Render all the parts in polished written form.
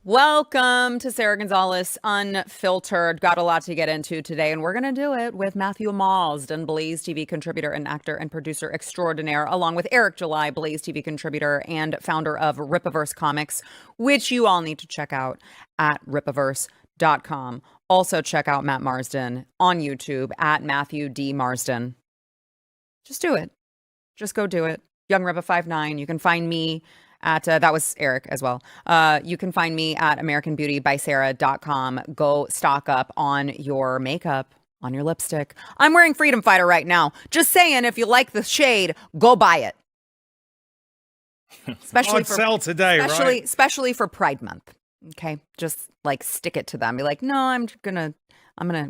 Welcome to Sara Gonzales Unfiltered. Got a lot to get into today, and we're going to do it with Matthew Marsden, BlazeTV contributor and actor and producer extraordinaire, along with Eric July, BlazeTV contributor and founder of Rippaverse Comics, which you all need to check out at Rippaverse.com. Also check out Matt Marsden on YouTube at Matthew D. Marsden. Just do it. Just go do it. Young Rippa59. You can find me at, that was Eric as well. You can find me at AmericanBeautyBySarah.com. Go stock up on your makeup, on your lipstick. I'm wearing Freedom Fighter right now. Just saying, if you like the shade, go buy it. Especially for sell today, right? Especially for Pride Month. Okay, just like stick it to them. Be like, no, I'm gonna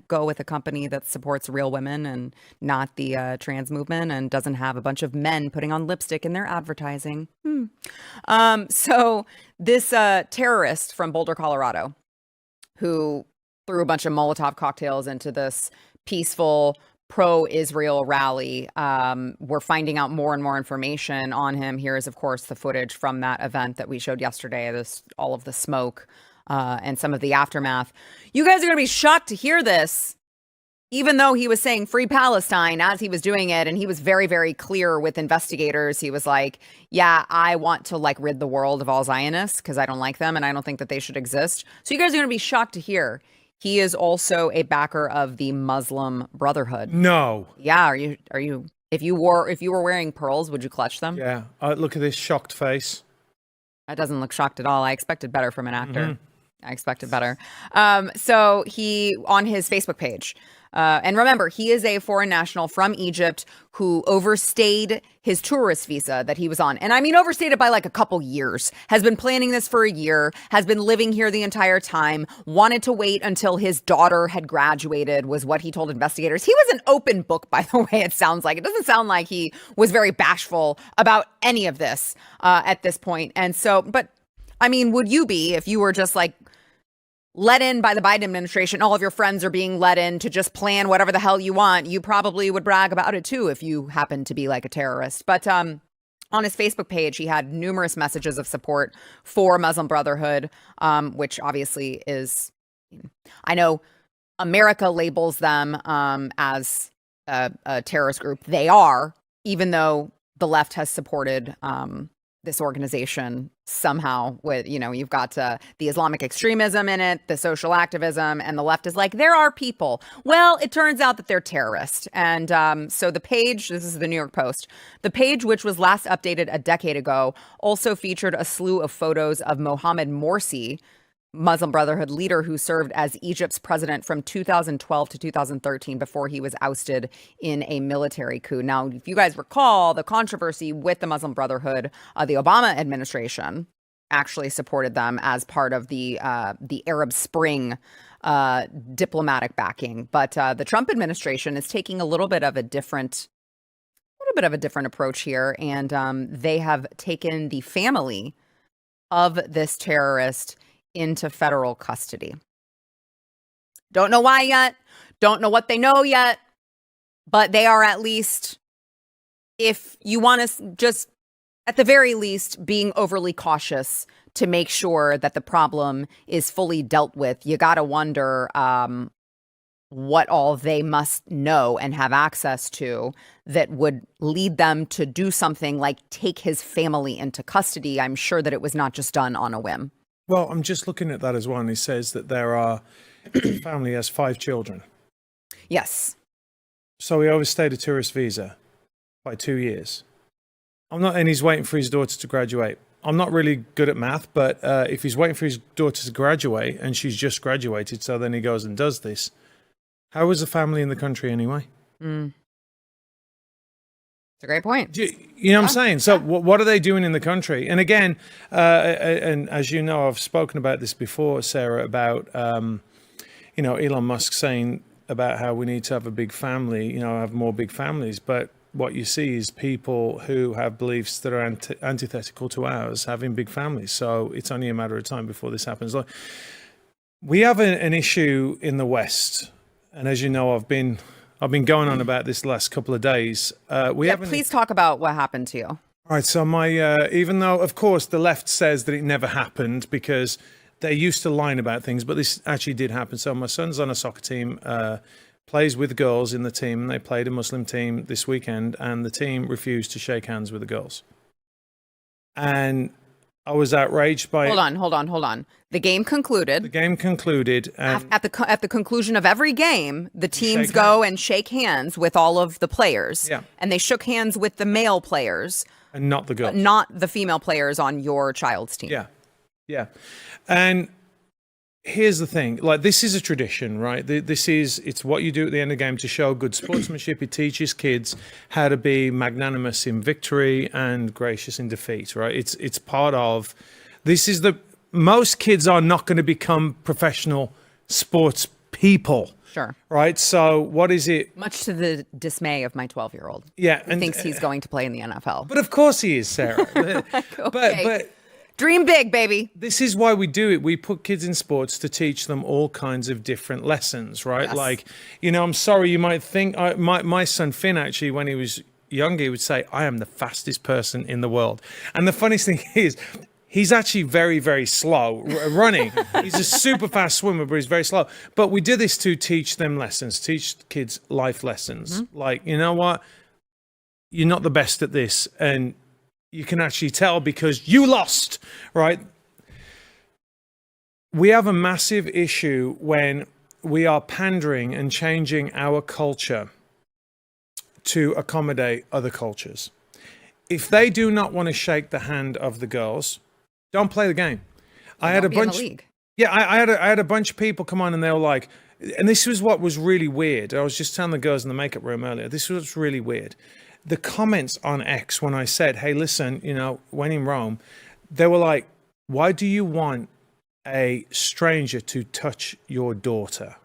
go with a company that supports real women and not the trans movement and doesn't have a bunch of men putting on lipstick in their advertising. So this terrorist from Boulder, Colorado, who threw a bunch of Molotov cocktails into this peaceful pro-Israel rally, we're finding out more and more information on him. Here is, of course, the footage from that event that we showed yesterday. All of the smoke and some of the aftermath. You guys are going to be shocked to hear this, even though he was saying free Palestine as he was doing it. And he was very, very clear with investigators. He was like, yeah, I want to like rid the world of all Zionists because I don't like them and I don't think that they should exist. So you guys are going to be shocked to hear he is also a backer of the Muslim Brotherhood. No. Yeah. Are you, if you were wearing pearls, would you clutch them? Yeah. Look at this shocked face. That doesn't look shocked at all. I expected better from an actor. Mm-hmm. I expected better. So he, on his Facebook page, and remember, he is a foreign national from Egypt who overstayed his tourist visa that he was on. And I mean, overstayed it by like a couple years, has been planning this for a year, has been living here the entire time, wanted to wait until his daughter had graduated, was what he told investigators. He was an open book, by the way, it sounds like. It doesn't sound like he was very bashful about any of this at this point. And so, but I mean, would you be if you were just like, let in by the Biden administration, all of your friends are being let in to just plan whatever the hell you want? You probably would brag about it too if you happen to be like a terrorist. But on his Facebook page, he had numerous messages of support for Muslim Brotherhood, which obviously is, I know America labels them as a terrorist group. They are, even though the left has supported this organization somehow with, you've got the Islamic extremism in it, the social activism, and the left is like, there are people. Well, it turns out that they're terrorists. And so the page, this is the New York Post, the page, which was last updated a decade ago, also featured a slew of photos of Mohammed Morsi, Muslim Brotherhood leader who served as Egypt's president from 2012 to 2013 before he was ousted in a military coup. Now, if you guys recall, the controversy with the Muslim Brotherhood, the Obama administration actually supported them as part of the Arab Spring diplomatic backing. But the Trump administration is taking a little bit of a different approach here, and they have taken the family of this terrorist into federal custody. Don't know why yet. Don't know what they know yet. But they are, at least, if you want to just, at the very least, being overly cautious to make sure that the problem is fully dealt with. You got to wonder what all they must know and have access to that would lead them to do something like take his family into custody. I'm sure that it was not just done on a whim. Well, I'm just looking at that as well, and he says that the family has 5 children. Yes. So he overstayed a tourist visa by 2 years. And he's waiting for his daughter to graduate. I'm not really good at math, but if he's waiting for his daughter to graduate and she's just graduated, so then he goes and does this, how is the family in the country anyway? It's a great point. You know what I'm saying? So what are they doing in the country? And again, and as you know, I've spoken about this before, Sarah, about, Elon Musk saying about how we need to have a big family, have more big families. But what you see is people who have beliefs that are antithetical to ours having big families. So it's only a matter of time before this happens. We have an issue in the West, and as you know, I've been going on about this the last couple of days. Please talk about what happened to you. All right, so even though, of course, the left says that it never happened because they're used to lying about things, but this actually did happen. So my son's on a soccer team, plays with girls in the team, and they played a Muslim team this weekend, and the team refused to shake hands with the girls. And I was outraged by Hold on. The game concluded. And at the conclusion of every game, the teams go and shake hands with all of the players. Yeah. And they shook hands with the male players. And not the girls. Not the female players on your child's team. Yeah. And here's the thing, like, this is a tradition, right? It's what you do at the end of the game to show good sportsmanship. It teaches kids how to be magnanimous in victory and gracious in defeat, right? It's part of, most kids are not going to become professional sports people. Sure. Right. So what is it? Much to the dismay of my 12-year-old. Yeah. He thinks he's going to play in the NFL. But of course he is, Sarah. Okay. But dream big, baby. this is why we do it. We put kids in sports to teach them all kinds of different lessons, right? Yes. Like, I'm sorry, you might think, my son Finn, actually, when he was younger, he would say, I am the fastest person in the world. And the funniest thing is, he's actually very, very slow running. He's a super fast swimmer, but he's very slow. But we do this to teach them lessons, teach kids life lessons. Mm-hmm. Like, you know what? You're not the best at this. And you can actually tell because you lost, right? We have a massive issue when we are pandering and changing our culture to accommodate other cultures. If they do not want to shake the hand of the girls, don't play the game. I had a bunch. Yeah, I had a bunch of people come on and they were like, and this was what was really weird. I was just telling the girls in the makeup room earlier. This was really weird. The comments on X when I said, "Hey, listen, when in Rome," they were like, "Why do you want a stranger to touch your daughter?"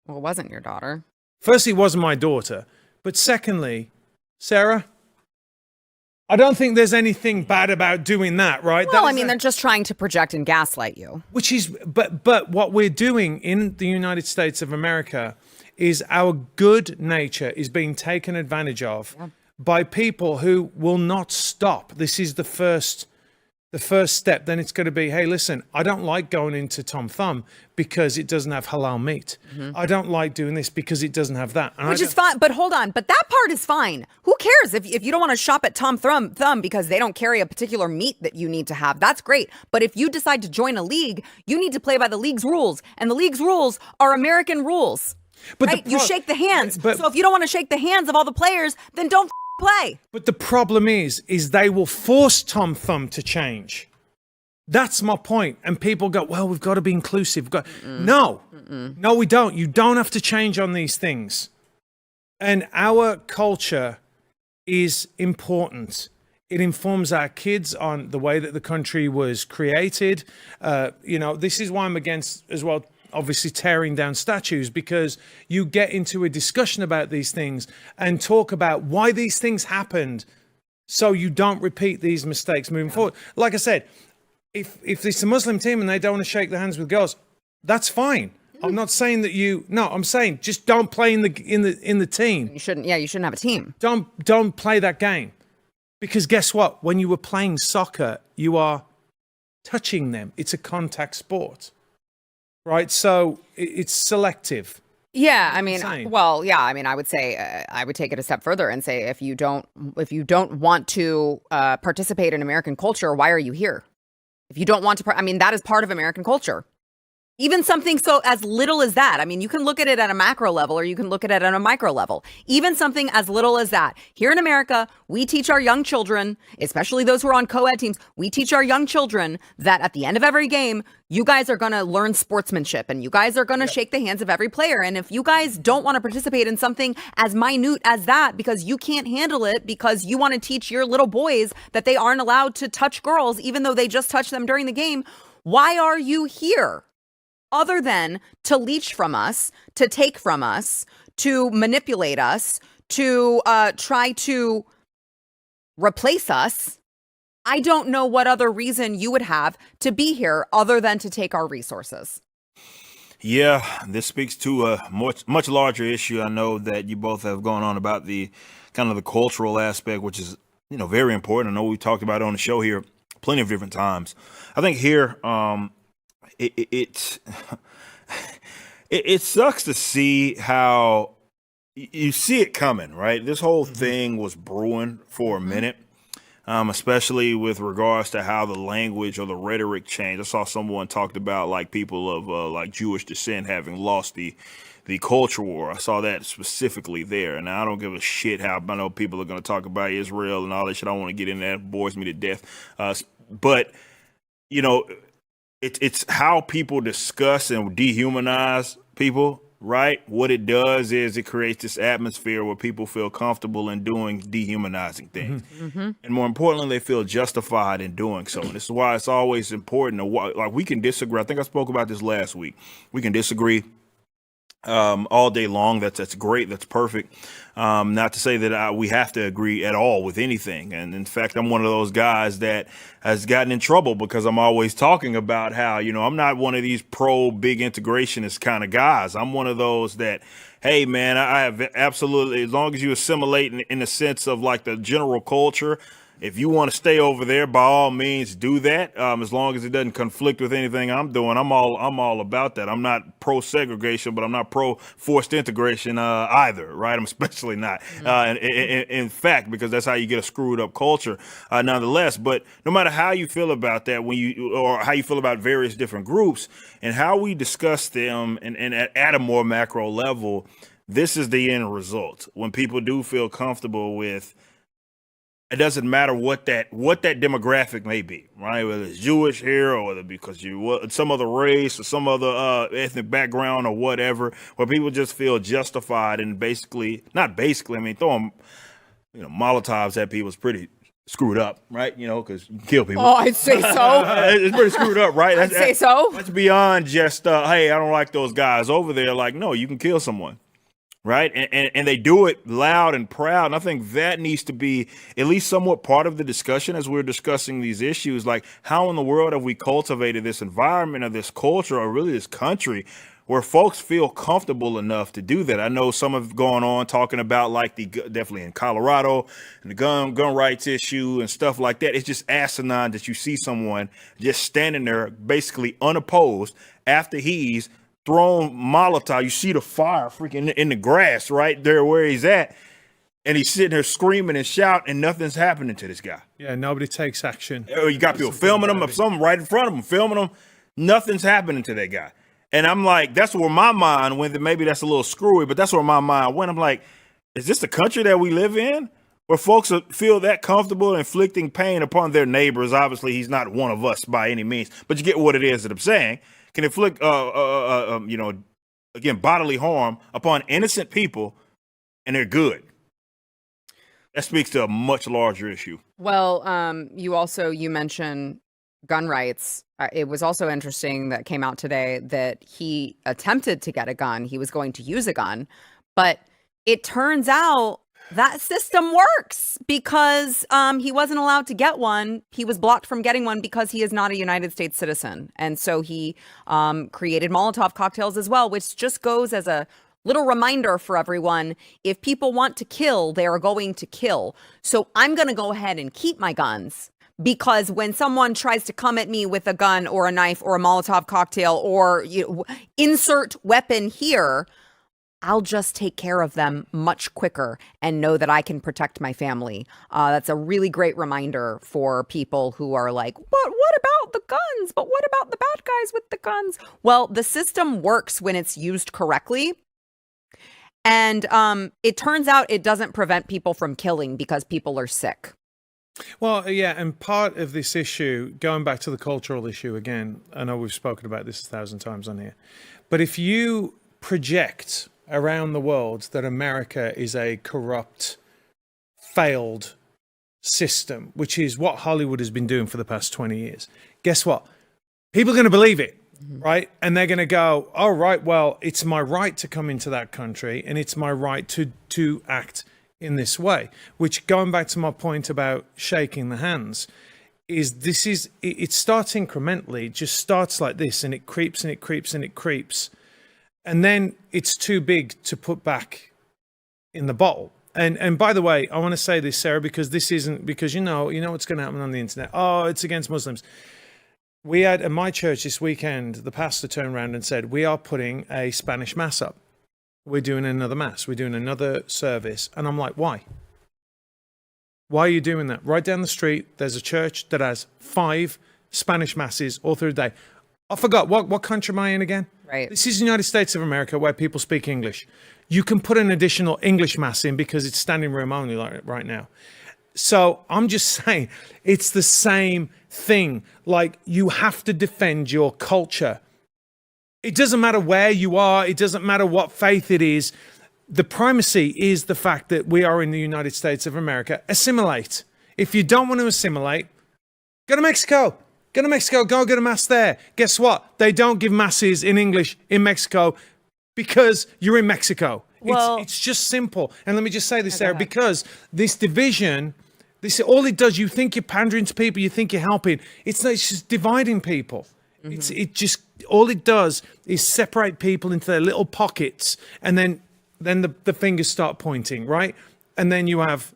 Well, it wasn't your daughter. Firstly, it wasn't my daughter, but secondly, Sarah, I don't think there's anything bad about doing that, right? Well, they're just trying to project and gaslight you. Which is, but what we're doing in the United States of America is our good nature is being taken advantage of by people who will not stop. This is the first step. Then it's going to be, hey, listen, I don't like going into Tom Thumb because it doesn't have halal meat. Mm-hmm. I don't like doing this because it doesn't have that. Which is fine, but hold on. But that part is fine. Who cares if you don't want to shop at Tom Thumb because they don't carry a particular meat that you need to have? That's great. But if you decide to join a league, you need to play by the league's rules. And the league's rules are American rules. But right? You shake the hands. So if you don't want to shake the hands of all the players, then don't play. But the problem is they will force Tom Thumb to change. That's my point. And people go, well, we've got to be inclusive. No, we don't. You don't have to change on these things. And our culture is important. It informs our kids on the way that the country was created. This is why I'm against as well, obviously tearing down statues, because you get into a discussion about these things and talk about why these things happened so you don't repeat these mistakes moving forward. Like I said, if it's a Muslim team and they don't want to shake their hands with girls, that's fine. I'm not saying that I'm saying just don't play in the team. You shouldn't have a team. Don't play that game. Because guess what? When you were playing soccer, you are touching them. It's a contact sport. Right, so it's selective. Yeah, I would say I would take it a step further and say if you don't want to participate in American culture, why are you here? If you don't want to, that is part of American culture. Even something so as little as that. You can look at it at a macro level or you can look at it at a micro level. Even something as little as that. Here in America, we teach our young children, especially those who are on co-ed teams, we teach our young children that at the end of every game, you guys are going to learn sportsmanship and you guys are going to shake the hands of every player. And if you guys don't want to participate in something as minute as that because you can't handle it because you want to teach your little boys that they aren't allowed to touch girls even though they just touched them during the game, why are you here? Other than to leech from us, to take from us, to manipulate us, to try to replace us. I don't know what other reason you would have to be here other than to take our resources. Yeah, this speaks to a much larger issue. I know that you both have gone on about the kind of the cultural aspect, which is, very important. I know we've talked about it on the show here plenty of different times. I think here, it sucks to see how you see it coming, right? This whole thing was brewing for a minute. Especially with regards to how the language or the rhetoric changed. I saw someone talked about like people of like Jewish descent having lost the culture war. I saw that specifically there. And I don't give a shit how I know people are going to talk about Israel and all that shit. I don't want to get into that. It bores me to death. But it's how people discuss and dehumanize people. Right? What it does is it creates this atmosphere where people feel comfortable in doing dehumanizing things. And more importantly, they feel justified in doing so. And this is why it's always important to like we can disagree. I think I spoke about this last week. We can disagree all day long. That's great. That's perfect. Not to say that we have to agree at all with anything. And in fact, I'm one of those guys that has gotten in trouble because I'm always talking about how, I'm not one of these pro big integrationist kind of guys. I'm one of those that, hey, man, I have absolutely, as long as you assimilate in the sense of like the general culture, if you want to stay over there, by all means, do that. As long as it doesn't conflict with anything I'm doing, I'm all about that. I'm not pro segregation, but I'm not pro forced integration either, right? I'm especially not. In fact, because that's how you get a screwed up culture, nonetheless. But no matter how you feel about that, or how you feel about various different groups and how we discuss them, and at a more macro level, this is the end result. When people do feel comfortable with. It doesn't matter what that demographic may be, right? Whether it's Jewish here or whether because you some other race or some other ethnic background or whatever, where people just feel justified and not basically. I mean, throwing Molotovs at people is pretty screwed up, right? Because you kill people. Oh, I'd say so. It's pretty screwed up, right? I'd say so. That's beyond just hey, I don't like those guys over there. Like, no, you can kill someone. Right. And they do it loud and proud. And I think that needs to be at least somewhat part of the discussion as we're discussing these issues. Like, how in the world have we cultivated this environment or this culture or really this country where folks feel comfortable enough to do that? I know some have gone on talking about like definitely in Colorado and the gun rights issue and stuff like that. It's just asinine that you see someone just standing there basically unopposed after he's thrown Molotov. You see the fire freaking in the grass right there where he's at, and he's sitting there screaming and shouting, and nothing's happening to this guy. Yeah, nobody takes action. You got people filming him, something right in front of him, filming him. Nothing's happening to that guy. And I'm like, that's where my mind went. Maybe that's a little screwy, but that's where my mind went. I'm like, is this the country that we live in? Where folks feel that comfortable inflicting pain upon their neighbors? Obviously, he's not one of us by any means, but you get what it is that I'm saying. Can inflict, again, bodily harm upon innocent people, and they're good. That speaks to a much larger issue. Well, you mentioned gun rights. It was also interesting that came out today that he attempted to get a gun. He was going to use a gun, but it turns out that system works because he wasn't allowed to get one. He was blocked from getting one because he is not a United States citizen. And so he created Molotov cocktails as well, which just goes as a little reminder for everyone. If people want to kill, they are going to kill. So I'm going to go ahead and keep my guns, because when someone tries to come at me with a gun or a knife or a Molotov cocktail or insert weapon here, I'll just take care of them much quicker and know that I can protect my family. That's a really great reminder for people who are like, but what about the guns? But what about the bad guys with the guns? Well, the system works when it's used correctly. And it turns out it doesn't prevent people from killing because people are sick. Well, yeah, and part of this issue, going back to the cultural issue again, I know we've spoken about this 1,000 times on here, but if you project around the world that America is a corrupt, failed system, which is what Hollywood has been doing for the past 20 years, guess what? People are going to believe it, right? And they're going to go, oh, right, well, it's my right to come into that country and it's my right to act in this way, which, going back to my point about shaking the hands, it starts incrementally, it just starts like this, and it creeps and it creeps and it creeps. And then it's too big to put back in the bottle. And by the way, I want to say this, Sarah, because this isn't, because you know what's going to happen on the internet. Oh, it's against Muslims. We had at my church this weekend, the pastor turned around and said, we are putting a Spanish mass up. We're doing another mass. We're doing another service. And I'm like, why? Why are you doing that? Right down the street, there's a church that has 5 Spanish masses all through the day. I forgot, what country am I in again? Right. This is the United States of America, where people speak English. You can put an additional English mass in because it's standing room only right now. So I'm just saying, it's the same thing. Like, you have to defend your culture. It doesn't matter where you are. It doesn't matter what faith it is. The primacy is the fact that we are in the United States of America. Assimilate. If you don't want to assimilate, go to Mexico. Go to Mexico. Go get a mass there. Guess what? They don't give masses in English in Mexico because you're in Mexico. Well, it's just simple. And let me just say this, Sarah, because this division, all it does, you think you're pandering to people, you think you're helping. It's just dividing people. Mm-hmm. All it does is separate people into their little pockets, and then the fingers start pointing, right? And then you have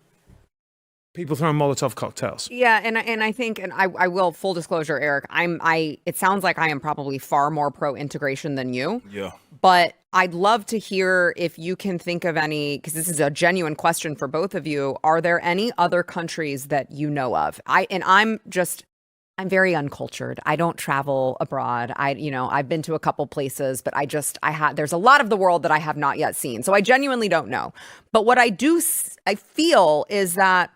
people throwing Molotov cocktails. Yeah, and I think, and I will, full disclosure, Eric, it sounds like I am probably far more pro-integration than you. Yeah. But I'd love to hear if you can think of any, because this is a genuine question for both of you. Are there any other countries that you know of? I'm very uncultured. I don't travel abroad. I've been to a couple places, but there's a lot of the world that I have not yet seen. So I genuinely don't know. But what I feel is that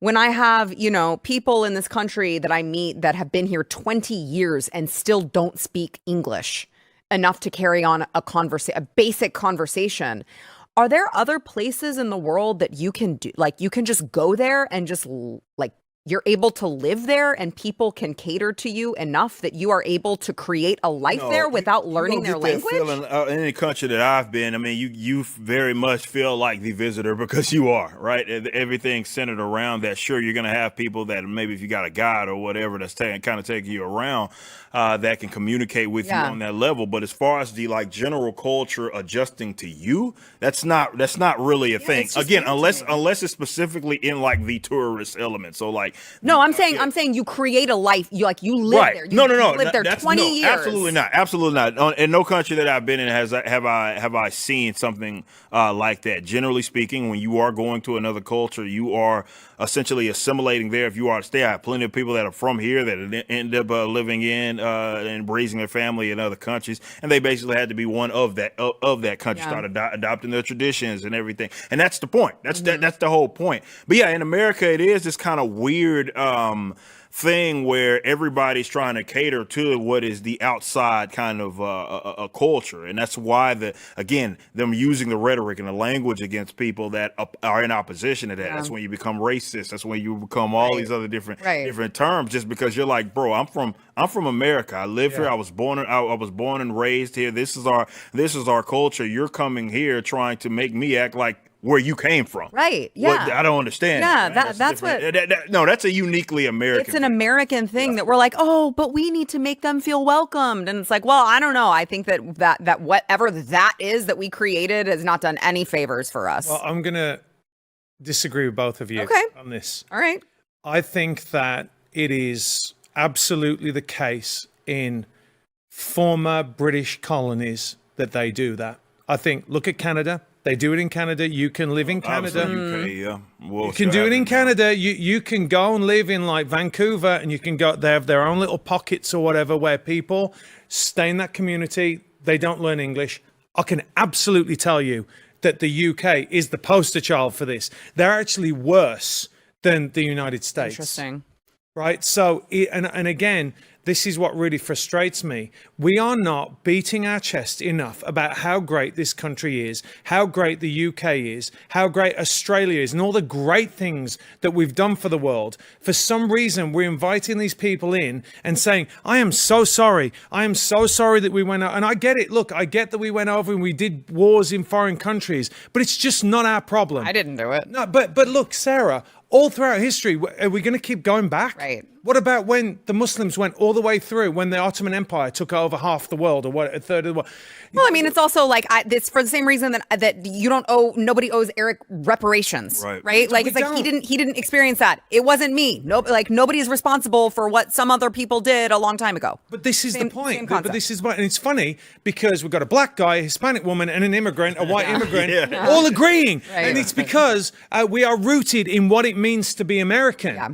when I have, people in this country that I meet that have been here 20 years and still don't speak English enough to carry on a basic conversation, are there other places in the world that you can do, like, you can just go there and just, like, you're able to live there and people can cater to you enough that you are able to create a life there without learning their language? Feeling, in any country that I've been, I mean, you very much feel like the visitor because you are, right? Everything's centered around that. Sure, you're going to have people that maybe if you got a guide or whatever that's kind of taking you around, that can communicate with you on that level. But as far as the general culture adjusting to you, that's not really a thing. Again, unless it's specifically in the tourist element. So no, I'm saying you create a life. You live there. You live there 20 years. Absolutely not. In no country that I've been in have I seen something like that. Generally speaking, when you are going to another culture, you are essentially assimilating there. If you are to stay, I have plenty of people that are from here that end up living in and raising their family in other countries, and they basically had to be one of that country, start adopting their traditions and everything. And that's the point. That's the whole point. But yeah, in America, it is this kind of weird thing where everybody's trying to cater to what is the outside kind of a culture. And that's why them using the rhetoric and the language against people that are in opposition to that. That's when you become racist. That's when you become all these other different terms, just because you're like, bro, I'm from America. I live here. I was born and raised here. This is our culture. You're coming here trying to make me act like where you came from. Right. Yeah. I don't understand. Yeah, right? that's what. No, that's a uniquely American. It's an American thing that we're like, oh, but we need to make them feel welcomed, and it's like, well, I don't know. I think that whatever that is that we created has not done any favors for us. Well, I'm gonna disagree with both of you on this. All right. I think that it is absolutely the case in former British colonies that they do that. I think, look at Canada. They do it in Canada. You can live in Canada. UK, you can do it in Canada. You can go and live in Vancouver, and you can go. They have their own little pockets or whatever where people stay in that community. They don't learn English. I can absolutely tell you that the UK is the poster child for this. They're actually worse than the United States. Interesting. Right. So, and again, this is what really frustrates me. We are not beating our chest enough about how great this country is, how great the UK is, how great Australia is, and all the great things that we've done for the world. For some reason, we're inviting these people in and saying, I am so sorry. I am so sorry that we went out. And I get it. Look, I get that we went over and we did wars in foreign countries, but it's just not our problem. I didn't do it. No, but look, Sarah, all throughout history, are we going to keep going back? Right. What about when the Muslims went all the way through, when the Ottoman Empire took over half the world, or a third of the world? Well, I mean, it's also like this for the same reason that nobody owes Eric reparations, right? Like it's like he didn't experience that. It wasn't me. Nobody's responsible for what some other people did a long time ago. But this is the point. But this is and it's funny because we've got a black guy, a Hispanic woman, and an immigrant, a white immigrant, all agreeing, and it's because we are rooted in what it means to be American. Yeah.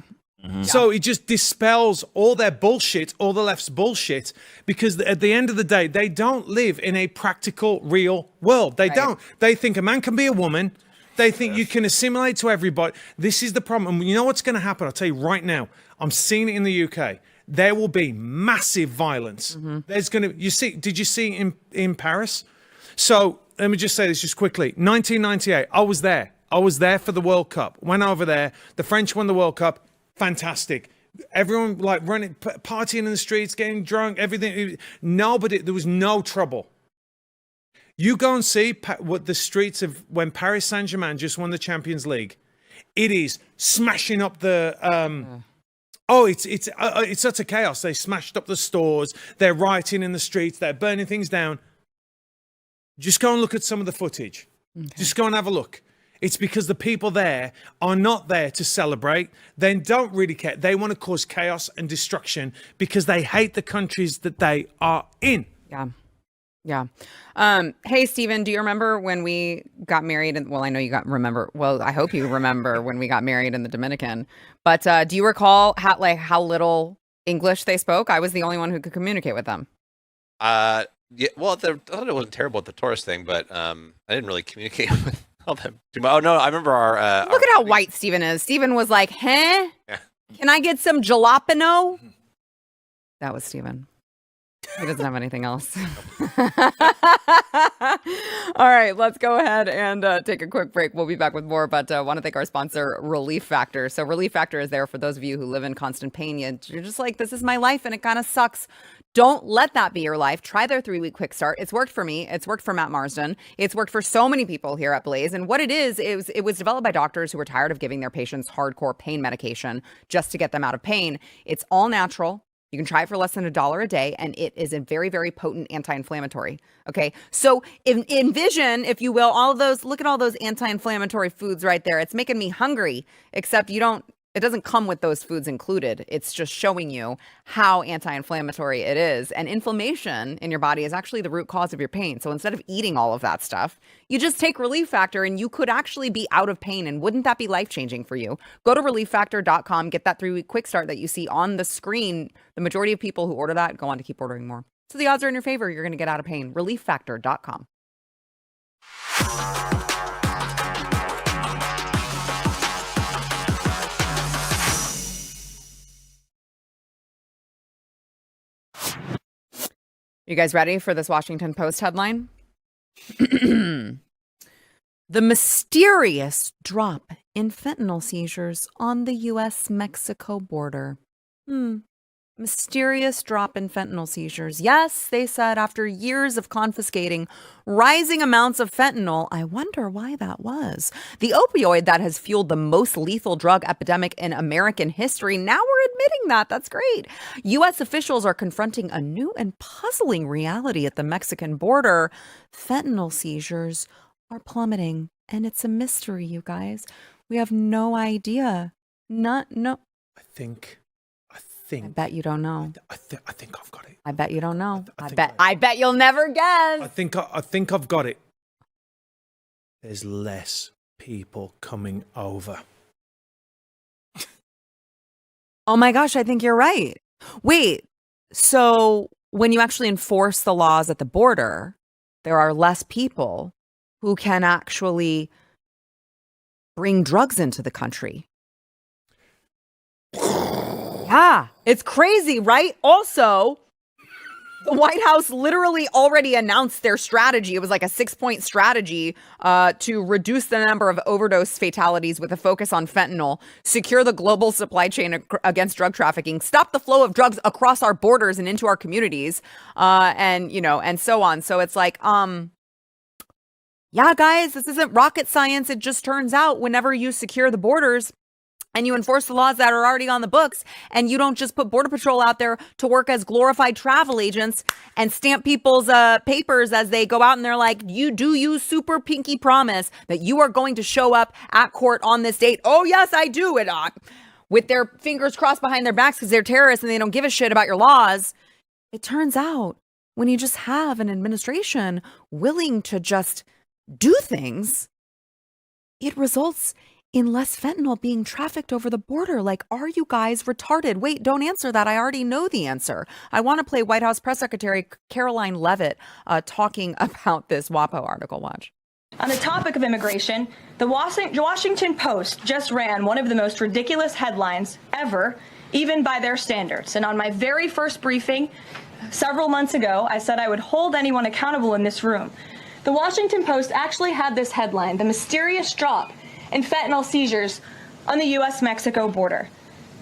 So it just dispels all their bullshit, all the left's bullshit, because at the end of the day, they don't live in a practical, real world. They don't. They think a man can be a woman. They think you can assimilate to everybody. This is the problem. And you know what's going to happen? I'll tell you right now. I'm seeing it in the UK. There will be massive violence. There's going to, did you see in Paris? So let me just say this just quickly. 1998, I was there. I was there for the World Cup. Went over there. The French won the World Cup. Fantastic. Everyone like running, partying in the streets, getting drunk, everything. There was no trouble. You go and see what the streets of when Paris Saint-Germain just won the Champions League. It is smashing up the. It's utter chaos. They smashed up the stores. They're rioting in the streets. They're burning things down. Just go and look at some of the footage. Okay. Just go and have a look. It's because the people there are not there to celebrate. They don't really care. They want to cause chaos and destruction because they hate the countries that they are in. Yeah. Hey, Stephen, do you remember when we got married? Well, I know you I hope you remember when we got married in the Dominican. But do you recall how little English they spoke? I was the only one who could communicate with them. Yeah. Well, I thought it wasn't terrible at the tourist thing, but I didn't really communicate with them too much. Oh no, I remember our. Look at how white Stephen is. Stephen was like, "Huh? Yeah. Can I get some jalapeno?" That was Stephen. He doesn't have anything else. All right, let's go ahead and take a quick break. We'll be back with more, but I want to thank our sponsor, Relief Factor. So Relief Factor is there for those of you who live in constant pain. You're just like, this is my life and it kind of sucks. Don't let that be your life. Try their 3-week quick start. It's worked for me. It's worked for Matt Marsden. It's worked for so many people here at Blaze. And what it was developed by doctors who were tired of giving their patients hardcore pain medication just to get them out of pain. It's all natural. You can try it for less than $1 a day, and it is a very, very potent anti-inflammatory. Okay, so envision, if you will, look at all those anti-inflammatory foods right there. It's making me hungry, except it doesn't come with those foods included. It's just showing you how anti-inflammatory it is. And inflammation in your body is actually the root cause of your pain. So instead of eating all of that stuff, you just take Relief Factor and you could actually be out of pain. And wouldn't that be life-changing for you? Go to ReliefFactor.com, get that 3-week quick start that you see on the screen. The majority of people who order that go on to keep ordering more. So the odds are in your favor. You're going to get out of pain. ReliefFactor.com. You guys ready for this Washington Post headline? The mysterious drop in fentanyl seizures on the U.S.-Mexico border. Mysterious drop in fentanyl seizures. Yes, they said after years of confiscating rising amounts of fentanyl. I wonder why that was. The opioid that has fueled the most lethal drug epidemic in American history. Now we're admitting that. That's great. U.S. officials are confronting a new and puzzling reality at the Mexican border. Fentanyl seizures are plummeting, and it's a mystery, you guys. We have no idea. I bet you don't know. I think I've got it. I bet you don't know. I bet you'll never guess. I think I've got it. There's less people coming over. Oh my gosh, I think you're right. Wait, so when you actually enforce the laws at the border, there are less people who can actually bring drugs into the country. Yeah, it's crazy, right? Also, the White House literally already announced their strategy. It was like a 6-point strategy to reduce the number of overdose fatalities with a focus on fentanyl, secure the global supply chain against drug trafficking, stop the flow of drugs across our borders and into our communities, and so on. So it's like, yeah, guys, this isn't rocket science. It just turns out whenever you secure the borders, and you enforce the laws that are already on the books, and you don't just put Border Patrol out there to work as glorified travel agents and stamp people's papers as they go out, and they're like, you super pinky promise that you are going to show up at court on this date? Oh, yes, I do. And with their fingers crossed behind their backs because they're terrorists and they don't give a shit about your laws. It turns out when you just have an administration willing to just do things, it results in less fentanyl being trafficked over the border. Like, are you guys retarded? Wait, don't answer that. I already know the answer. I want to play White House Press Secretary Karoline Leavitt talking about this WAPO article. Watch. On the topic of immigration, the Washington Post just ran one of the most ridiculous headlines ever, even by their standards. And on my very first briefing several months ago, I said I would hold anyone accountable in this room. The Washington Post actually had this headline: the mysterious drop in fentanyl seizures on the U.S.-Mexico border.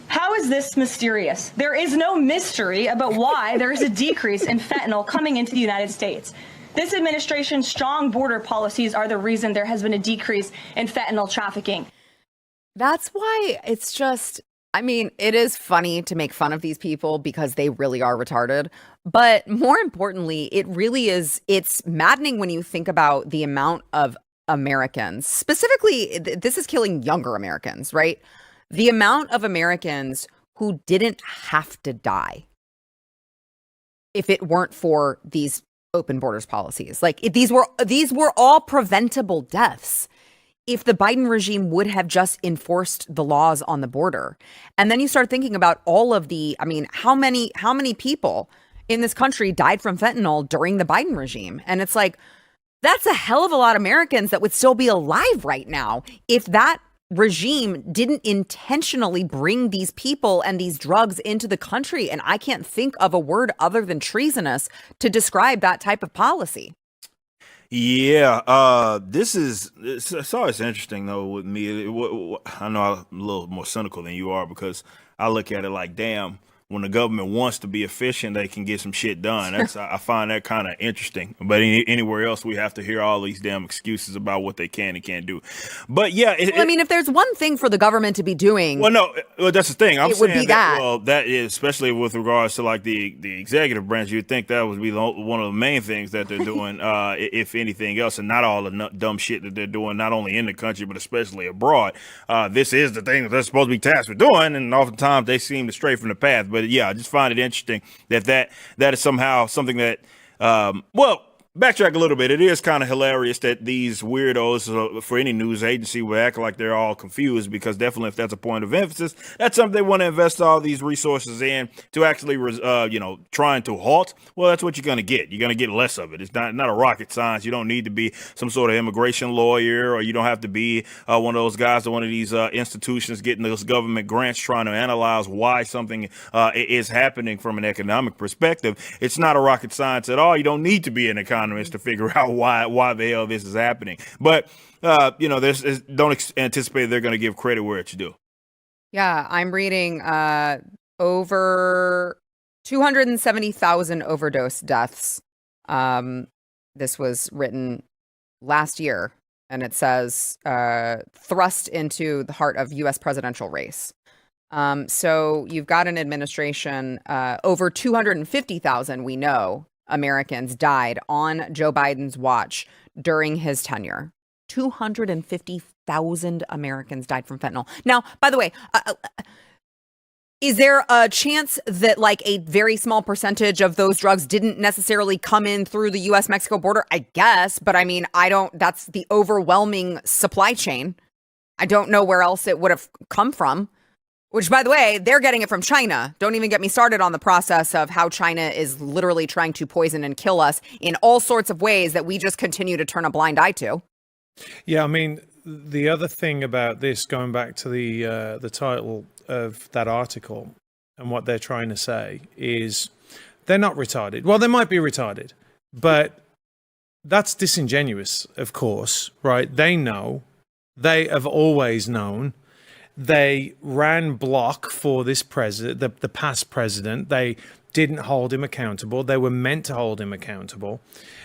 How is this mysterious? There is no mystery about why there is a decrease in fentanyl coming into the United States. This administration's strong border policies are the reason there has been a decrease in fentanyl trafficking. That's why it's just, I mean, it is funny to make fun of these people because they really are retarded. But more importantly, it really is, it's maddening when you think about the amount of Americans, specifically, this is killing younger Americans, right? The amount of Americans who didn't have to die if it weren't for these open borders policies. Like, these were all preventable deaths if the Biden regime would have just enforced the laws on the border. And then you start thinking about all of the, I mean, how many people in this country died from fentanyl during the Biden regime? And it's like, that's a hell of a lot of Americans that would still be alive right now if that regime didn't intentionally bring these people and these drugs into the country. And I can't think of a word other than treasonous to describe that type of policy. Yeah, it's always interesting though with me. I know I'm a little more cynical than you are because I look at it like, damn, when the government wants to be efficient, they can get some shit done. I find that kind of interesting. But anywhere else, we have to hear all these damn excuses about what they can and can't do. But yeah, I mean, if there's one thing for the government to be doing, well, that's the thing. It would be that. Well, that is, especially with regards to like the executive branch, you'd think that would be one of the main things that they're doing, if anything else, and not all the dumb shit that they're doing, not only in the country but especially abroad. This is the thing that they're supposed to be tasked with doing, and oftentimes they seem to stray from the path. But yeah, I just find it interesting that is somehow something that, backtrack a little bit. It is kind of hilarious that these weirdos, for any news agency, would act like they're all confused, because definitely if that's a point of emphasis, that's something they want to invest all these resources in to actually, trying to halt. Well, that's what you're going to get. You're going to get less of it. It's not a rocket science. You don't need to be some sort of immigration lawyer, or you don't have to be one of those guys at one of these institutions getting those government grants trying to analyze why something is happening from an economic perspective. It's not a rocket science at all. You don't need to be an economist to figure out why the hell this is happening. But, don't anticipate they're going to give credit where it's due. Yeah, I'm reading over 270,000 overdose deaths. This was written last year, and it says thrust into the heart of U.S. presidential race. So you've got an administration, over 250,000, we know, Americans died on Joe Biden's watch during his tenure. 250,000 Americans died from fentanyl. Now, by the way, is there a chance that like a very small percentage of those drugs didn't necessarily come in through the U.S.-Mexico border? I guess, but I mean, that's the overwhelming supply chain. I don't know where else it would have come from. Which, by the way, they're getting it from China. Don't even get me started on the process of how China is literally trying to poison and kill us in all sorts of ways that we just continue to turn a blind eye to. Yeah, I mean, the other thing about this, going back to the title of that article and what they're trying to say, is they're not retarded. Well, they might be retarded, but that's disingenuous, of course, right? They have always known. They ran block for this president, the past president. They didn't hold him accountable. They were meant to hold him accountable.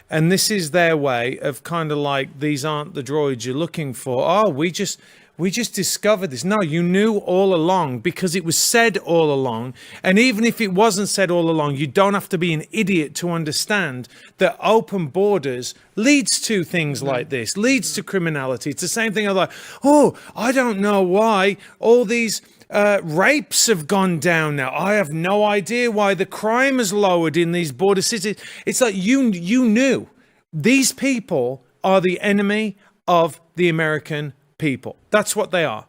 And this is their way of kind of like, these aren't the droids you're looking for. Oh, we just we just discovered this. No, you knew all along because it was said all along. And even if it wasn't said all along, you don't have to be an idiot to understand that open borders leads to things like this, leads to criminality. It's the same thing. I'm like, oh, I don't know why all these rapes have gone down now. I have no idea why the crime has lowered in these border cities. It's like you knew these people are the enemy of the American people. That's what they are.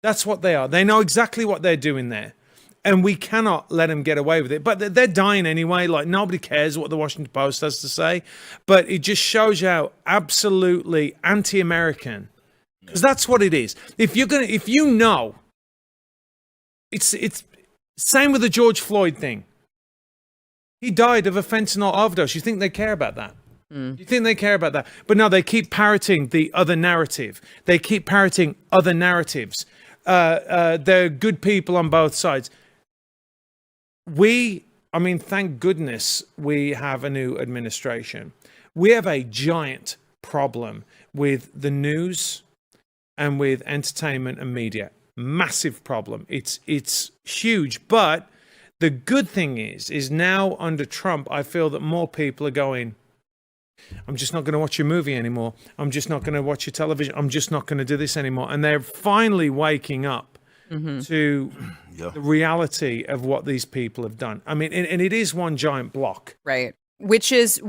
That's what they are. They know exactly what they're doing there. And we cannot let them get away with it. But they're dying anyway. Like, nobody cares what the Washington Post has to say. But it just shows you how absolutely anti-American. Because that's what it is. If you know, it's same with the George Floyd thing. He died of a fentanyl overdose. You think they care about that? You think they care about that? But no, they keep parroting the other narrative. They keep parroting other narratives. They're good people on both sides. Thank goodness we have a new administration. We have a giant problem with the news and with entertainment and media. Massive problem. It's huge. But the good thing is now under Trump, I feel that more people are going, I'm just not going to watch your movie anymore. I'm just not going to watch your television. I'm just not going to do this anymore. And they're finally waking up to the reality of what these people have done. I mean, and it is one giant block. Right. Which is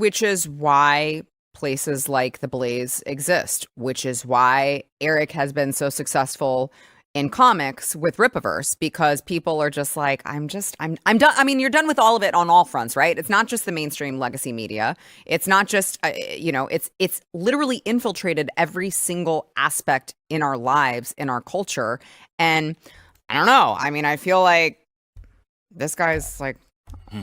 why places like the Blaze exist, which is why Eric has been so successful in comics with Rippaverse, because people are just like, I'm done. I mean, you're done with all of it on all fronts, right? It's not just the mainstream legacy media. It's not just, it's literally infiltrated every single aspect in our lives, in our culture. And I don't know. I mean, I feel like this guy's like,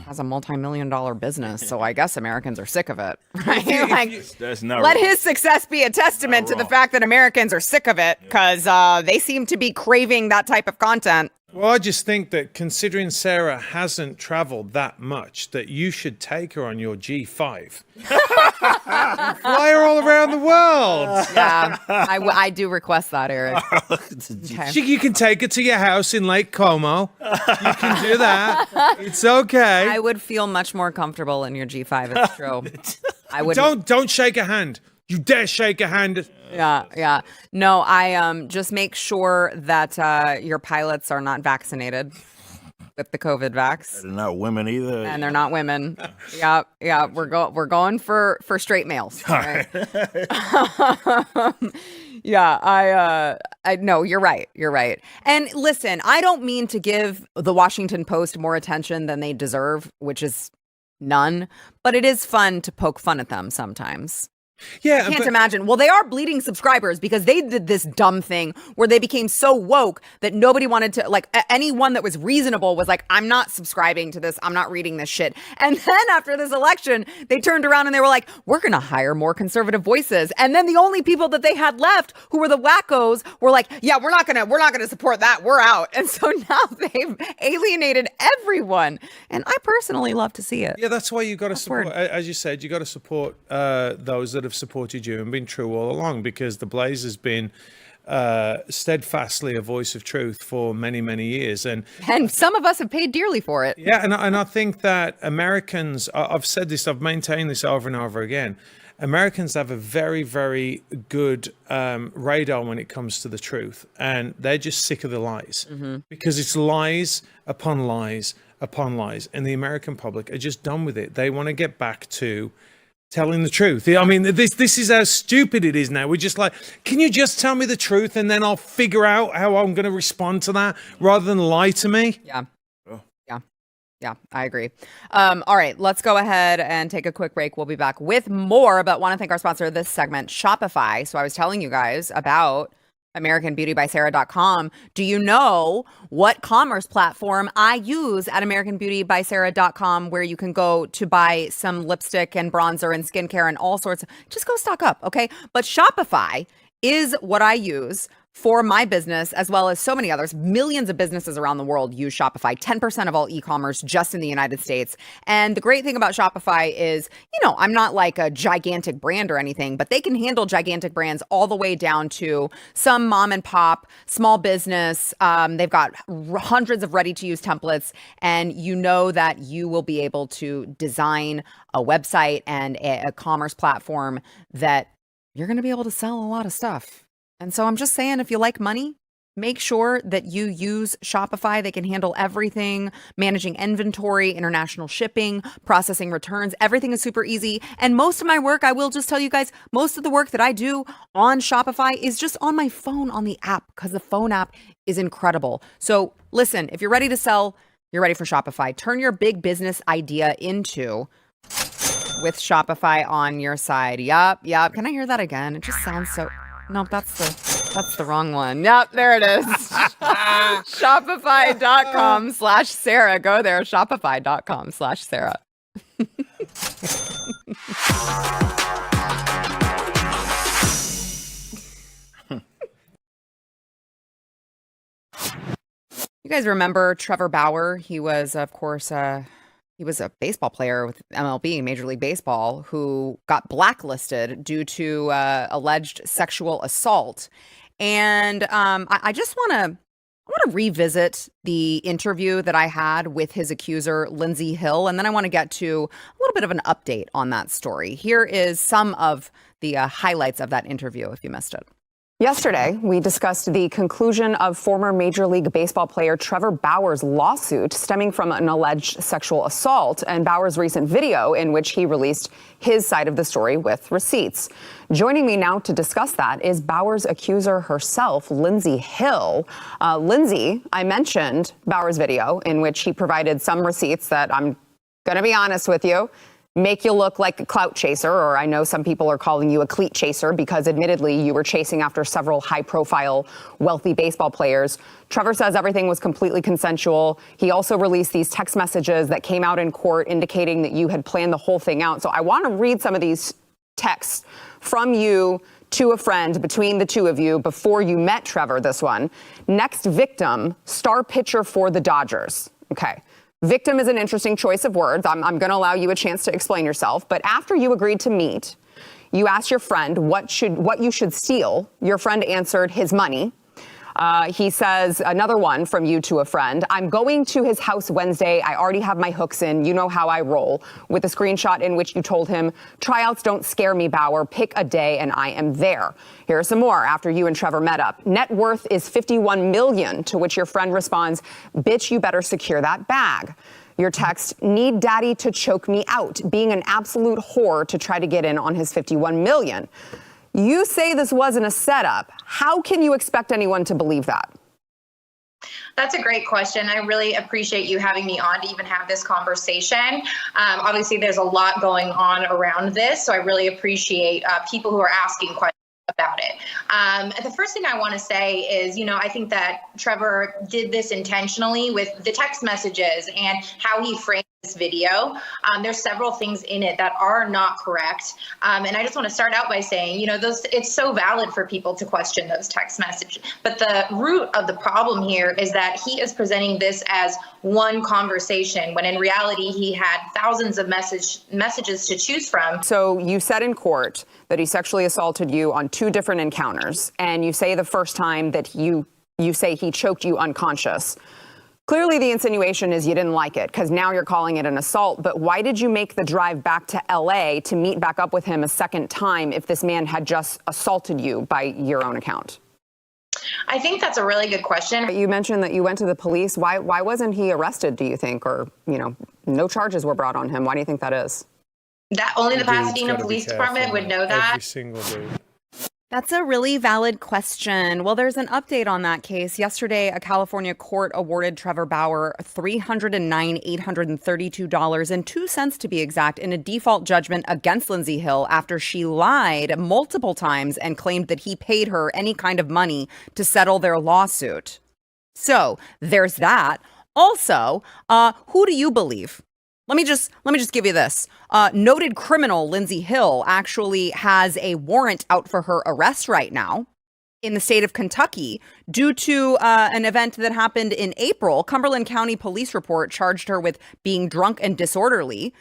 has a multi-million-dollar business, so I guess Americans are sick of it, right? Like, That's not let wrong. his success be a testament to the fact that Americans are sick of it, because they seem to be craving that type of content. Well, I just think that considering Sarah hasn't traveled that much, that you should take her on your G5. Fly her all around the world. Yeah, I do request that, Eric. Okay. You can take her to your house in Lake Como. You can do that. It's okay. I would feel much more comfortable in your G5. It's true. I would. Don't shake a hand. You dare shake a hand. Yeah. No, I just make sure that your pilots are not vaccinated with the COVID vax. They're not women either. And they're not women. Yeah. We're going for straight males. Right? Yeah, I no, you're right. You're right. And listen, I don't mean to give the Washington Post more attention than they deserve, which is none, but it is fun to poke fun at them sometimes. Yeah, I can't imagine. Well, they are bleeding subscribers because they did this dumb thing where they became so woke that nobody wanted to, like, anyone that was reasonable was like, I'm not subscribing to this. I'm not reading this shit. And then after this election, they turned around and they were like, we're going to hire more conservative voices. And then the only people that they had left who were the wackos were like, yeah, we're not going to support that. We're out. And so now they've alienated everyone. And I personally love to see it. Yeah, that's why you got to support, as you said, you got to support those that have supported you and been true all along, because the Blaze has been steadfastly a voice of truth for many, many years. And some of us have paid dearly for it. Yeah, and I think that Americans, I've said this, I've maintained this over and over again, Americans have a very, very good radar when it comes to the truth. And they're just sick of the lies, because it's lies upon lies upon lies. And the American public are just done with it. They want to get back to telling the truth. I mean, this is how stupid it is now. We're just like, can you just tell me the truth and then I'll figure out how I'm going to respond to that rather than lie to me? Yeah. Yeah, I agree. All right, let's go ahead and take a quick break. We'll be back with more, but want to thank our sponsor of this segment, Shopify. So I was telling you guys about AmericanBeautyBySarah.com. Do you know what commerce platform I use at AmericanBeautyBySarah.com, where you can go to buy some lipstick and bronzer and skincare and all sorts of, just go stock up, okay? But Shopify is what I use for my business, as well as so many others. Millions of businesses around the world use Shopify, 10% of all e-commerce just in the United States. And the great thing about Shopify is, I'm not like a gigantic brand or anything, but they can handle gigantic brands all the way down to some mom and pop, small business. They've got hundreds of ready-to-use templates, and you know that you will be able to design a website and a commerce platform that you're going to be able to sell a lot of stuff. And so I'm just saying, if you like money, make sure that you use Shopify. They can handle everything, managing inventory, international shipping, processing returns. Everything is super easy. And most of my work, I will just tell you guys, most of the work that I do on Shopify is just on my phone, on the app, because the phone app is incredible. So listen, if you're ready to sell, you're ready for Shopify. Turn your big business idea into with Shopify on your side. Yup. Can I hear that again? It just sounds so... No, that's the wrong one. Yep, there it is. Shopify.com/Sarah. Go there, Shopify.com/Sarah. You guys remember Trevor Bauer? He was, of course, he was a baseball player with MLB, Major League Baseball, who got blacklisted due to alleged sexual assault. And I just want to revisit the interview that I had with his accuser, Lindsay Hill, and then I want to get to a little bit of an update on that story. Here is some of the highlights of that interview if you missed it. Yesterday, we discussed the conclusion of former Major League Baseball player Trevor Bauer's lawsuit stemming from an alleged sexual assault and Bauer's recent video in which he released his side of the story with receipts. Joining me now to discuss that is Bauer's accuser herself, Lindsay Hill. Lindsay, I mentioned Bauer's video in which he provided some receipts that, I'm going to be honest with you, make you look like a clout chaser, or I know some people are calling you a cleat chaser because admittedly you were chasing after several high-profile, wealthy baseball players. Trevor says everything was completely consensual. He also released these text messages that came out in court indicating that you had planned the whole thing out. So I want to read some of these texts from you to a friend between the two of you before you met Trevor, this one. Next victim, star pitcher for the Dodgers. Okay. Victim is an interesting choice of words. I'm going to allow you a chance to explain yourself. But after you agreed to meet, you asked your friend what you should steal. Your friend answered his money. He says, another one from you to a friend, I'm going to his house Wednesday. I already have my hooks in. You know how I roll. With a screenshot in which you told him, tryouts don't scare me, Bauer. Pick a day and I am there. Here are some more after you and Trevor met up. Net worth is $51 million, to which your friend responds, bitch, you better secure that bag. Your text, need daddy to choke me out, being an absolute whore to try to get in on his $51 million. You say this wasn't a setup. How can you expect anyone to believe that? That's a great question. I really appreciate you having me on to even have this conversation. Obviously, there's a lot going on around this, so I really appreciate people who are asking questions about it. The first thing I want to say is, I think that Trevor did this intentionally with the text messages and how he framed this video. There's several things in it that are not correct. And I just want to start out by saying, it's so valid for people to question those text messages. But the root of the problem here is that he is presenting this as one conversation, when in reality, he had thousands of messages to choose from. So you said in court that he sexually assaulted you on 2 different encounters. And you say the first time that you say he choked you unconscious. Clearly, the insinuation is you didn't like it because now you're calling it an assault. But why did you make the drive back to LA to meet back up with him a second time if this man had just assaulted you by your own account? I think that's a really good question. You mentioned that you went to the police. Why wasn't he arrested, do you think? Or, no charges were brought on him. Why do you think that is? That only the Pasadena Police Department would know that. Every single dude. That's a really valid question. Well, there's an update on that case. Yesterday, a California court awarded Trevor Bauer $309,832.02 to be exact in a default judgment against Lindsay Hill after she lied multiple times and claimed that he paid her any kind of money to settle their lawsuit. So there's that. Also, who do you believe? Let me just give you this. Noted criminal Lindsay Hill actually has a warrant out for her arrest right now. in the state of Kentucky due to an event that happened in April. Cumberland County Police report charged her with being drunk and disorderly.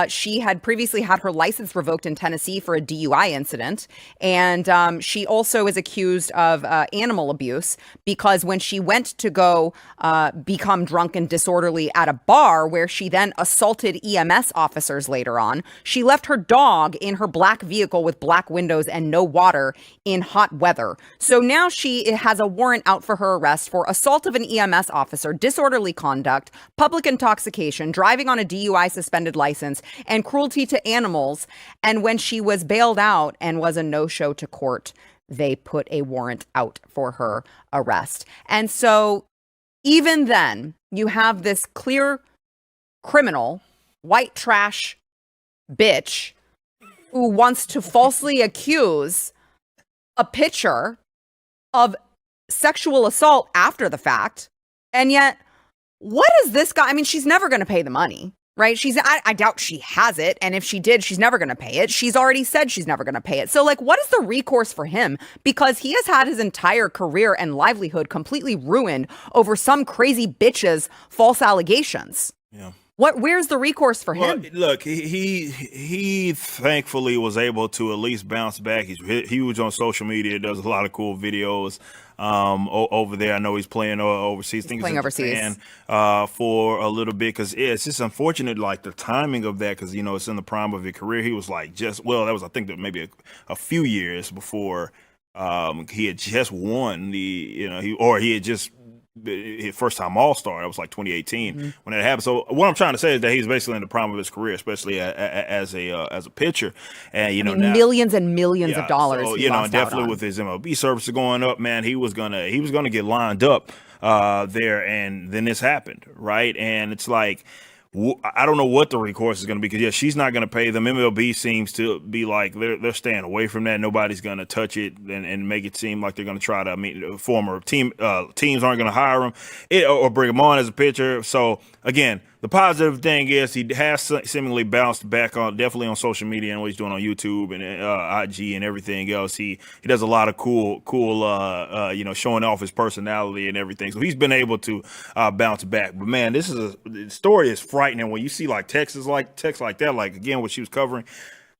She had previously had her license revoked in Tennessee for a DUI incident. And she also is accused of animal abuse because when she went to go become drunk and disorderly at a bar where she then assaulted EMS officers later on, she left her dog in her black vehicle with black windows and no water in hot weather. So now she has a warrant out for her arrest for assault of an EMS officer, disorderly conduct, public intoxication, driving on a DUI suspended license, and cruelty to animals. And when she was bailed out and was a no-show to court, they put a warrant out for her arrest. And so even then, you have this clear criminal, white trash bitch who wants to falsely accuse a pitcher of sexual assault after the fact. And yet, what is this guy? I mean, she's never going to pay the money, right? I doubt she has it. And if she did, she's never going to pay it. She's already said she's never going to pay it. So like, what is the recourse for him? Because he has had his entire career and livelihood completely ruined over some crazy bitch's false allegations. Yeah. Where's the recourse for him? Look, he thankfully was able to at least bounce back. He's huge on social media, does a lot of cool videos over there. I know he's playing overseas. He's playing overseas. Japan, for a little bit, because it's just unfortunate, like the timing of that, because it's in the prime of his career. He was like that was, I think, that maybe a few years before he had just won he had just his first time All-Star. That was like 2018 when that happened. So what I'm trying to say is that he's basically in the prime of his career, especially as a pitcher, and now, millions and millions of dollars. So, definitely with his MLB services going up, man, he was gonna get lined up there, and then this happened, right? And it's like, I don't know what the recourse is going to be, because she's not going to pay them. MLB seems to be like they're staying away from that. Nobody's going to touch it and make it seem like they're going to try to former teams aren't going to hire him or bring him on as a pitcher. So again, the positive thing is he has seemingly bounced back definitely on social media and what he's doing on YouTube and IG and everything else. He does a lot of cool showing off his personality and everything. So he's been able to bounce back. But man, the story is frightening when you see like texts like that, like again what she was covering,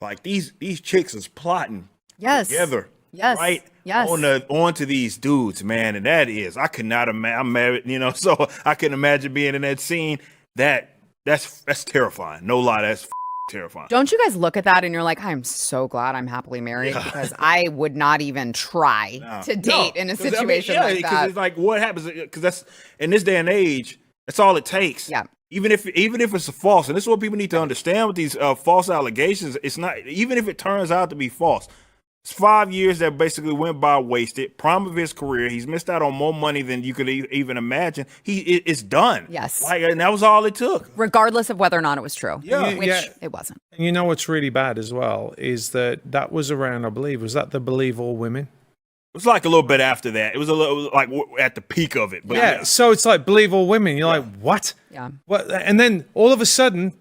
like these chicks is plotting together. Yes. Right. Yes. Onto these dudes, man, and that is, I could not imagine. I'm married, so I can imagine being in that scene. That's terrifying. No lie, that's terrifying. Don't you guys look at that and you're like, I'm so glad I'm happily married, because I would not even try to date in a situation like that. Because it's like, what happens? Because that's, in this day and age, that's all it takes. Yeah. Even if it's false, and this is what people need to understand with these false allegations. It's not, even if it turns out to be false. It's 5 years that basically went by wasted. Prime of his career. He's missed out on more money than you could even imagine. It's done. Yes. And that was all it took. Regardless of whether or not it was true. Yeah. Which it wasn't. And you know what's really bad as well is that was around, I believe, was that the Believe All Women? It was like a little bit after that. It was a little like at the peak of it. But yeah. So it's like Believe All Women. You're like, what? Yeah. What? And then all of a sudden,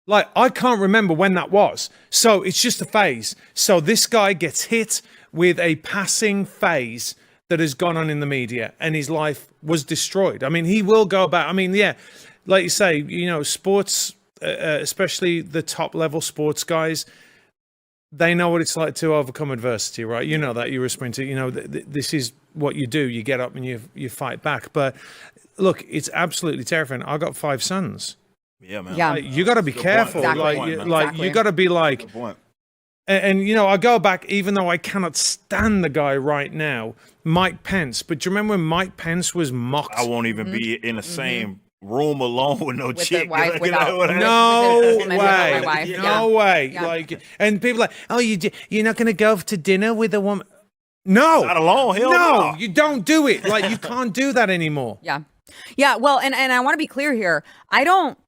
like, I can't remember when that was. So it's just a phase. So this guy gets hit with a passing phase that has gone on in the media, and his life was destroyed. I mean, he will go about, like you say, sports, especially the top level sports guys, they know what it's like to overcome adversity, right? You know that, you're a sprinter, this is what you do. You get up and you fight back. But look, it's absolutely terrifying. I got 5 sons. Yeah, man. Yeah. Like, you got to be careful. Exactly. You got to be like, and I go back, even though I cannot stand the guy right now, Mike Pence. But do you remember when Mike Pence was mocked? I won't even be in the same room alone with no chick. The wife, No way. Yeah. Like, and people are like, oh, you're not going to go to dinner with a woman? No, not alone. Hell no, you don't do it. Like, you can't do that anymore. Yeah. Yeah. Well, and I want to be clear here. I don't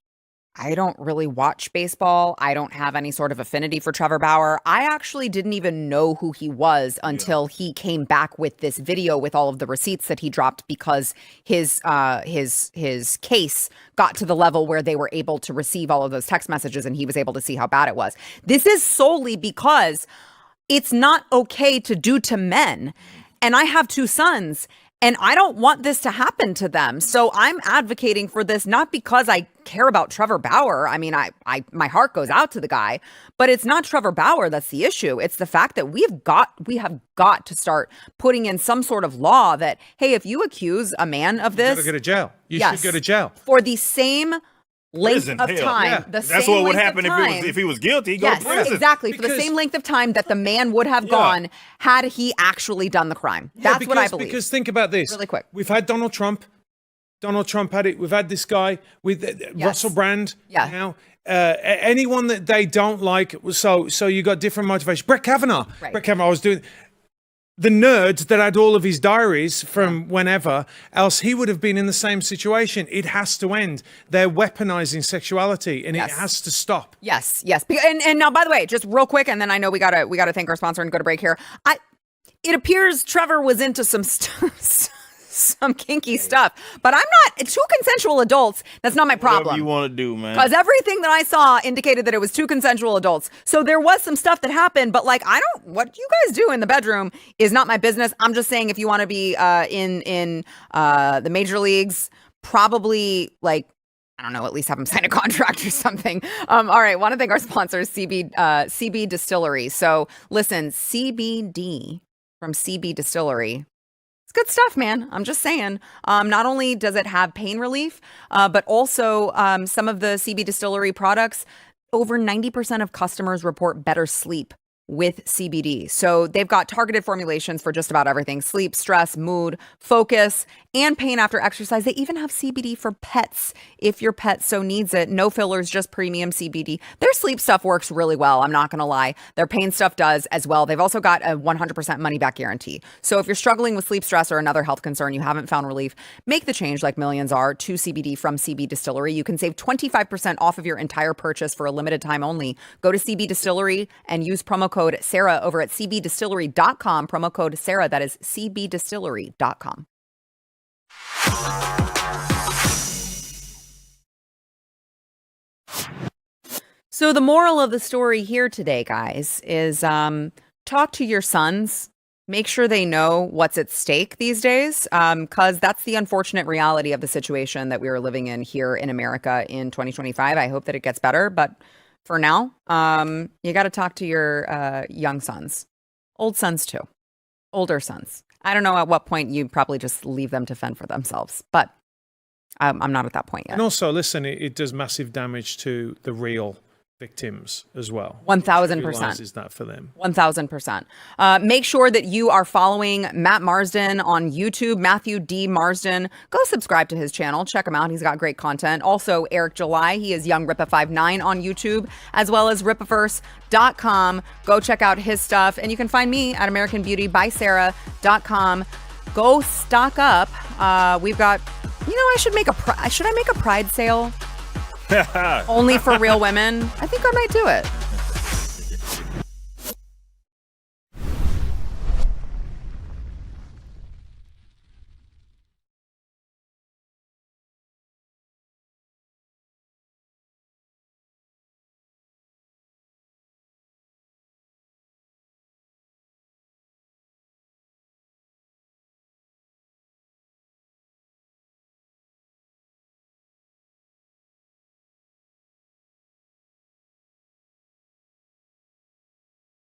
really watch baseball. I don't have any sort of affinity for Trevor Bauer. I actually didn't even know who he was until he came back with this video with all of the receipts that he dropped, because his case got to the level where they were able to receive all of those text messages and he was able to see how bad it was. This is solely because it's not okay to do to men. and I have 2 sons. And I don't want this to happen to them. So I'm advocating for this, not because I care about Trevor Bauer. I mean, my heart goes out to the guy, but it's not Trevor Bauer that's the issue. It's the fact that we have got to start putting in some sort of law that, hey, if you accuse a man of this, you gotta go to jail. You yes, should go to jail for the same length Prison, of hell. time. Yeah. The That's same what would length happen of time. if he was guilty. He'd go Yes, to prison. exactly. For the Because- same length of time that the man would have gone had he actually done the crime. Yeah, That's what I believe. Because think about this. Really quick. We've had Donald Trump. Donald Trump had it. We've had this guy with Russell Brand. Yeah. Now, anyone that they don't like. So you got different motivations. Brett Kavanaugh. Right. Brett Kavanaugh was doing the nerd that had all of his diaries from whenever else he would have been in the same situation. It has to end. They're weaponizing sexuality, and Yes. it has to stop. Yes. And now, by the way, just real quick, and then I know we gotta thank our sponsor and go to break here. It appears Trevor was into some some kinky stuff, but I'm not. 2 consensual adults. That's not my problem. Whatever you want to do, man. Because everything that I saw indicated that it was 2 consensual adults. So there was some stuff that happened, but like, what you guys do in the bedroom is not my business. I'm just saying if you want to be in the major leagues, probably like, I don't know, at least have them sign a contract or something. All right. Want to thank our sponsors, CB Distillery. So listen, CBD from CB Distillery. It's good stuff, man. I'm just saying. Not only does it have pain relief, but also some of the CB Distillery products, over 90% of customers report better sleep with CBD. So they've got targeted formulations for just about everything: sleep, stress, mood, focus, and pain after exercise. They even have CBD for pets if your pet so needs it. No fillers, just premium CBD. Their sleep stuff works really well. I'm not going to lie. Their pain stuff does as well. They've also got a 100% money back guarantee. So if you're struggling with sleep stress or another health concern, you haven't found relief, make the change like millions are to CBD from CB Distillery. You can save 25% off of your entire purchase for a limited time only. Go to CB Distillery and use promo code Sarah over at cbdistillery.com. Promo code Sarah. That is cbdistillery.com. So the moral of the story here today, guys, is talk to your sons. Make sure they know what's at stake these days, because that's the unfortunate reality of the situation that we are living in here in America in 2025. I hope that it gets better, but for now, you got to talk to your young sons, old sons too, older sons. I don't know at what point you probably just leave them to fend for themselves, but I'm not at that point yet. And also, listen, it does massive damage to the real victims as well. 1,000%. Realizes that for them. 1,000%. Make sure that you are following Matt Marsden on YouTube, Matthew D. Marsden. Go subscribe to his channel. Check him out. He's got great content. Also, Eric July. He is Young Rippa59 on YouTube, as well as Rippaverse.com. Go check out his stuff. And you can find me at AmericanBeautyBySarah.com. Go stock up. We've got, should I make a Pride sale? Only for real women? I think I might do it.